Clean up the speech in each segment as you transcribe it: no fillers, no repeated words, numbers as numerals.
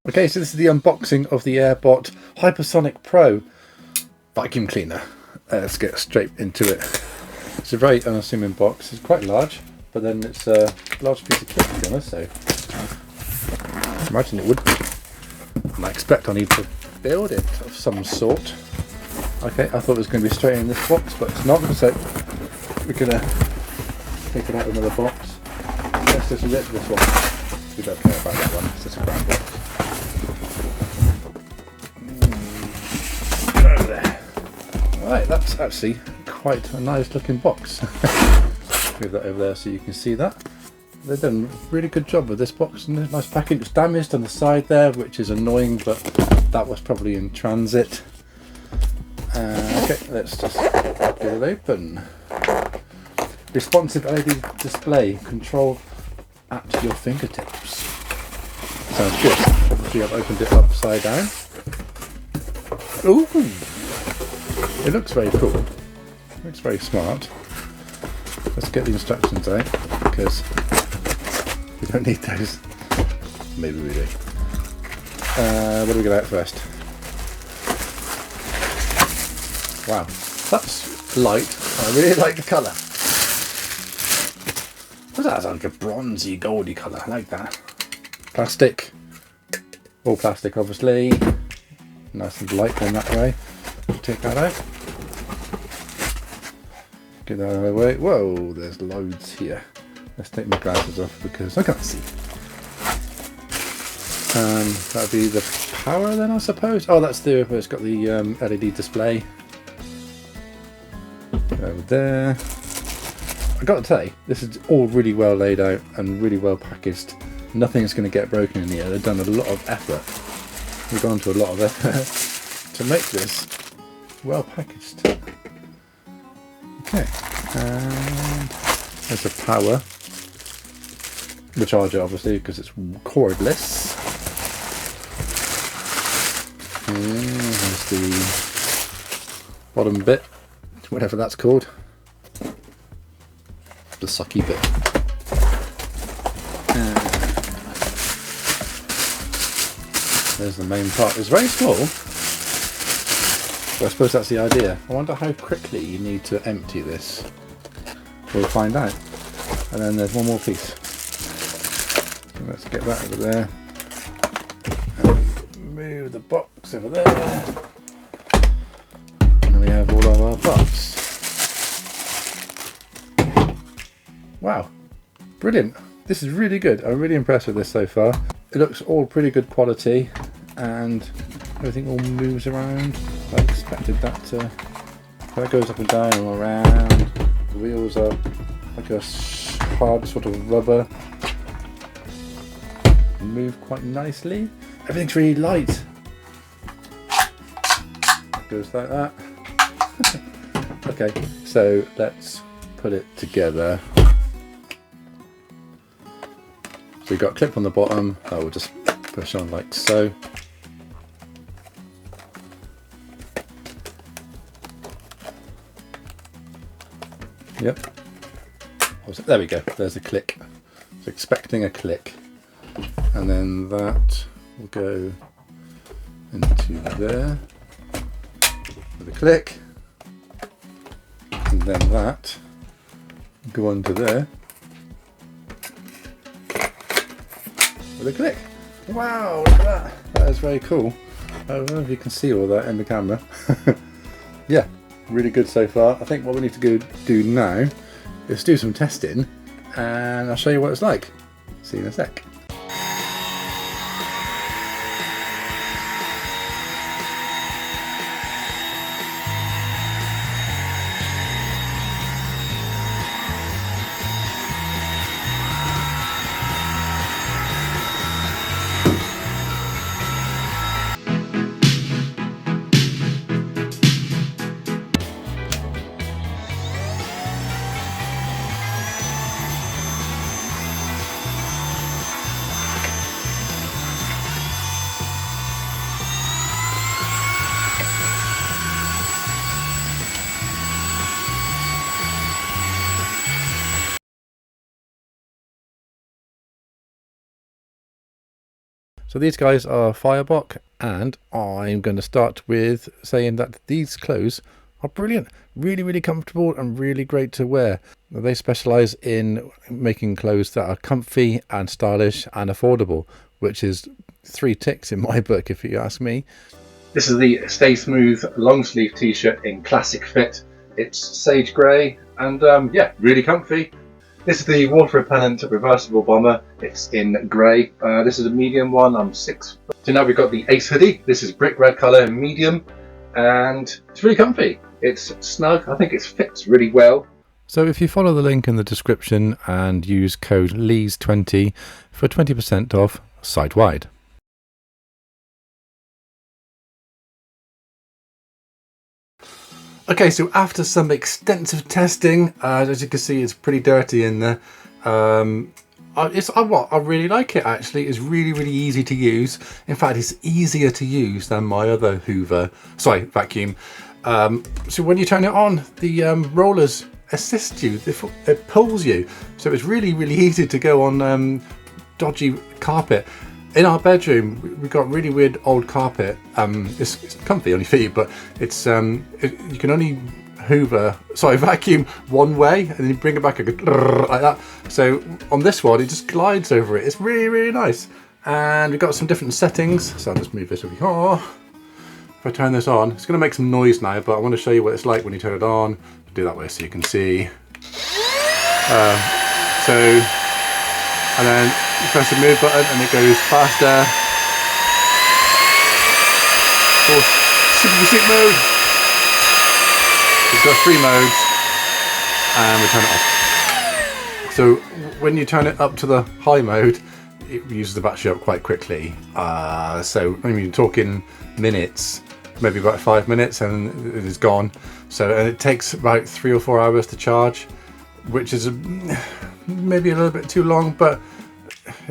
Okay, so this is the unboxing of the Airbot Hypersonic Pro vacuum cleaner. Let's get straight into it. It's a very unassuming box. It's quite large, but then it's a large piece of kit, to be honest, so I imagine it would be. And I expect I need to build it of some sort. Okay, I thought it was going to be straight in this box, but it's not, so we're going to take it out of another box. Let's just rip this one. We don't care about that one, it's just a brown box. Right, that's actually quite a nice looking box. Move that over there so you can see that. They've done a really good job with this box, and a nice package. It's damaged on the side there, which is annoying, but that was probably in transit. Okay, let's just get it open. Responsive LED display, control at your fingertips. Sounds good. Obviously I've opened it upside down. Ooh! It looks very cool. It looks very smart. Let's get the instructions out, because we don't need those. Maybe we do. What do we get out first? Wow, that's light. I really like the colour. What's that? It's like a bronzy, goldy colour. I like that. Plastic. All plastic, obviously. Nice and light in that way. Take that out. Get that out of the way. Whoa, there's loads here. Let's take my glasses off because I can't see. That'll be the power then, I suppose. Oh, that's the, it's got the LED display. Over there. I got to say, this is all really well laid out and really well packaged. Nothing's going to get broken in here. They've done a lot of effort. We've gone to a lot of effort to make this well packaged. Okay, and there's the power. The charger, obviously, because it's cordless. And there's the bottom bit, whatever that's called. The sucky bit. And there's the main part. It's very small. But I suppose that's the idea. I wonder how quickly you need to empty this. We'll find out. And then there's one more piece. So let's get that over there. And move the box over there. And then we have all of our parts. Wow. Brilliant. This is really good. I'm really impressed with this so far. It looks all pretty good quality and everything all moves around. I expected that to, that goes up and down and around. The wheels are like a hard sort of rubber. Move quite nicely. Everything's really light. Goes like that. Okay, so let's put it together. So we've got a clip on the bottom that will just push on like so. Yep. There we go. There's a click. I was expecting a click. And then that will go into there with a click. And then that will go onto there with a click. Wow, look at that. That is very cool. I don't know if you can see all that in the camera. Yeah. Really good so far. I think what we need to go do now is do some testing and I'll show you what it's like. See you in a sec. So these guys are Fioboc, and I'm going to start with saying that these clothes are brilliant, really comfortable and really great to wear. They specialize in making clothes that are comfy and stylish and affordable, which is 3 ticks in my book if you ask me. This is the Stay Smooth long sleeve t-shirt in classic fit. It's sage grey and yeah, really comfy. This is the water repellent reversible bomber. It's in grey. This is a medium one. I'm 6 foot. So now we've got the Ace hoodie. This is brick red colour in medium, and it's really comfy. It's snug. I think it fits really well. So if you follow the link in the description and use code LEES20 for 20% off site wide. Okay, so after some extensive testing, as you can see, it's pretty dirty in there. I really like it actually. It's really easy to use. In fact, it's easier to use than my other vacuum. So when you turn it on, the rollers assist you. It pulls you. So it's really easy to go on dodgy carpet. In our bedroom, we've got really weird old carpet. It's comfy on your feet, but it's you can only vacuum one way, and then you bring it back like that. So on this one, it just glides over it. It's really nice. And we've got some different settings. So I'll just move this over here. If I turn this on, it's going to make some noise now, but I want to show you what it's like when you turn it on. I'll do that way so you can see. And then you press the move button and it goes faster. Or super pursuit mode. It's got 3 modes, and we turn it off. So when you turn it up to the high mode, it uses the battery up quite quickly. So I mean, you're talking minutes, maybe about 5 minutes, and it is gone. And it takes about 3 or 4 hours to charge, which is maybe a little bit too long, but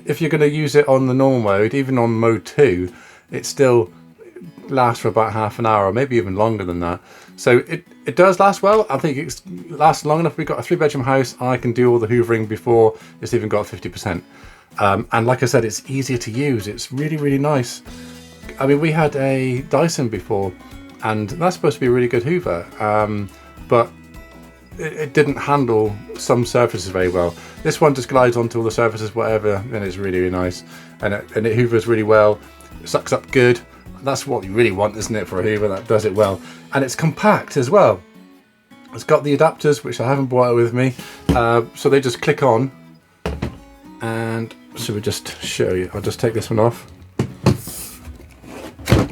if you're going to use it on the normal mode, even on mode 2, it still lasts for about half an hour, or maybe even longer than that. So it does last well. I think it lasts long enough. We've got a 3-bedroom house. I can do all the hoovering before it's even got 50%. And like I said, it's easier to use. It's really nice. I mean, we had a Dyson before, and that's supposed to be a really good hoover, but it didn't handle some surfaces very well. This one just glides onto all the surfaces, whatever, and it's really nice. And it hoovers really well. It sucks up good. That's what you really want, isn't it, for a hoover that does it well? And it's compact as well. It's got the adapters, which I haven't brought with me. So they just click on. And should we just show you? I'll just take this one off.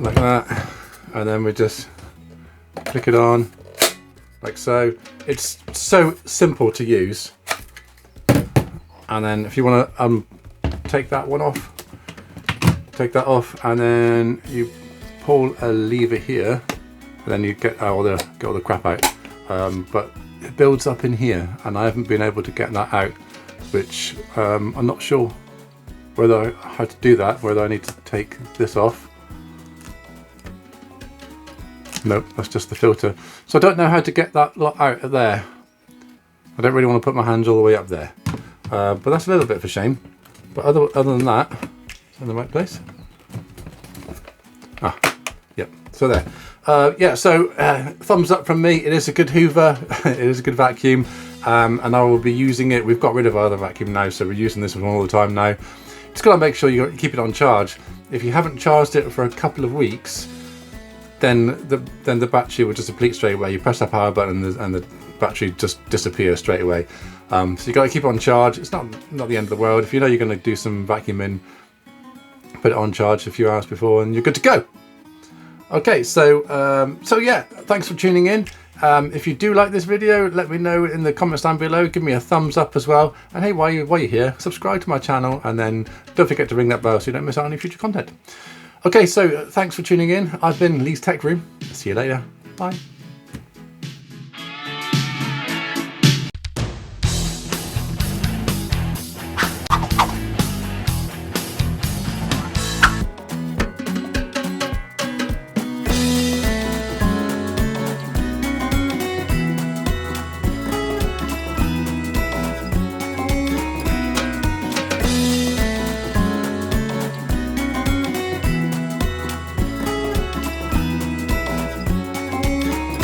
Like that. And then we just click it on. Like so. It's so simple to use. And then if you want to take that one off, take that off, and then you pull a lever here, and then you get all the crap out. But it builds up in here, and I haven't been able to get that out, which I'm not sure whether I had to do that, whether I need to take this off. Nope, that's just the filter. So I don't know how to get that lot out of there. I don't really want to put my hands all the way up there. But that's a little bit of a shame. But other than that, it's in the right place. Yep, so there. Yeah, so thumbs up from me. It is a good hoover. It is a good vacuum. And I will be using it. We've got rid of our other vacuum now, so we're using this one all the time now. Just got to make sure you keep it on charge. If you haven't charged it for a couple of weeks, then the battery will just deplete straight away. You press that power button and the battery just disappears straight away. So you got to keep it on charge. It's not the end of the world. If you know you're going to do some vacuuming, put it on charge a few hours before, and you're good to go. Okay, so yeah, thanks for tuning in. If you do like this video, let me know in the comments down below. Give me a thumbs up as well. And hey, while you're here, subscribe to my channel, and then don't forget to ring that bell so you don't miss out on any future content. Okay, so thanks for tuning in. I've been Lee's Tech Room. See you later. Bye.